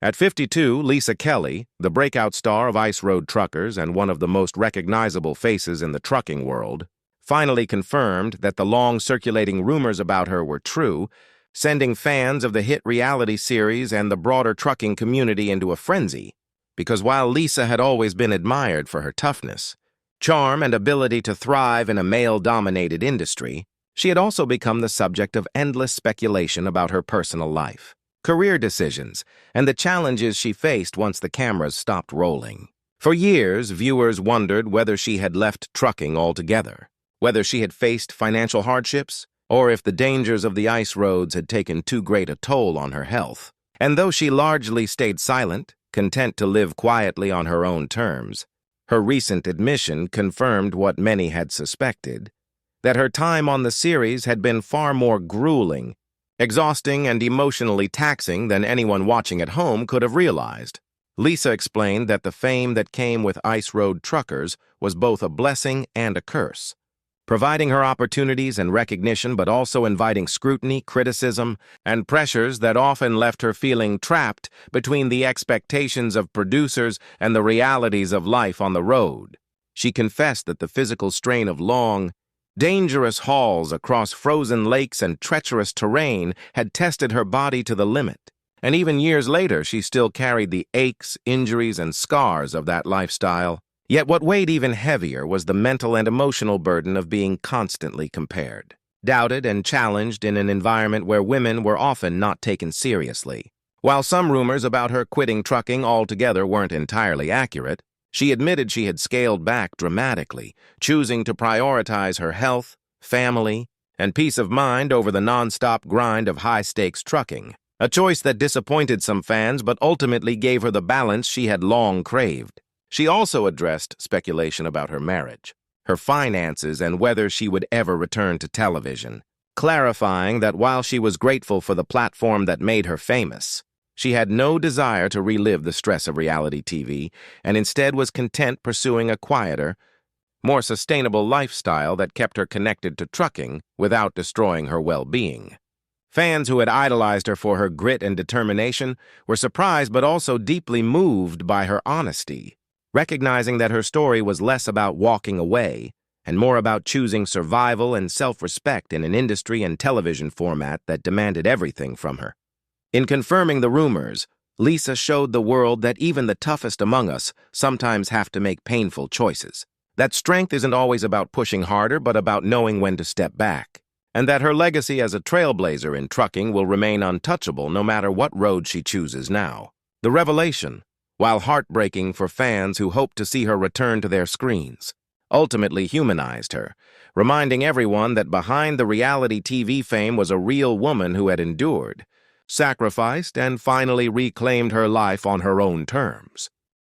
At 52, Lisa Kelly, the breakout star of Ice Road Truckers and one of the most recognizable faces in the trucking world, finally confirmed that the long-circulating rumors about her were true, sending fans of the hit reality series and the broader trucking community into a frenzy. Because while Lisa had always been admired for her toughness, charm, and ability to thrive in a male-dominated industry, she had also become the subject of endless speculation about her personal life, career decisions, and the challenges she faced once the cameras stopped rolling. For years, viewers wondered whether she had left trucking altogether, whether she had faced financial hardships, or if the dangers of the ice roads had taken too great a toll on her health. And though she largely stayed silent, content to live quietly on her own terms, her recent admission confirmed what many had suspected, that her time on the series had been far more grueling, exhausting, and emotionally taxing than anyone watching at home could have realized. Lisa explained that the fame that came with Ice Road Truckers was both a blessing and a curse, providing her opportunities and recognition but also inviting scrutiny, criticism, and pressures that often left her feeling trapped between the expectations of producers and the realities of life on the road. She confessed that the physical strain of long, dangerous hauls across frozen lakes and treacherous terrain had tested her body to the limit, and even years later she still carried the aches, injuries, and scars of that lifestyle. Yet what weighed even heavier was the mental and emotional burden of being constantly compared, doubted, and challenged in an environment where women were often not taken seriously. While some rumors about her quitting trucking altogether weren't entirely accurate, she admitted she had scaled back dramatically, choosing to prioritize her health, family, and peace of mind over the non-stop grind of high-stakes trucking, a choice that disappointed some fans but ultimately gave her the balance she had long craved. She also addressed speculation about her marriage, her finances, and whether she would ever return to television, clarifying that while she was grateful for the platform that made her famous, she had no desire to relive the stress of reality TV and instead was content pursuing a quieter, more sustainable lifestyle that kept her connected to trucking without destroying her well-being. Fans who had idolized her for her grit and determination were surprised but also deeply moved by her honesty, recognizing that her story was less about walking away and more about choosing survival and self-respect in an industry and television format that demanded everything from her. In confirming the rumors, Lisa showed the world that even the toughest among us sometimes have to make painful choices, that strength isn't always about pushing harder but about knowing when to step back, and that her legacy as a trailblazer in trucking will remain untouchable no matter what road she chooses now. The revelation, while heartbreaking for fans who hoped to see her return to their screens, ultimately humanized her, reminding everyone that behind the reality TV fame was a real woman who had endured, sacrificed, and finally reclaimed her life on her own terms.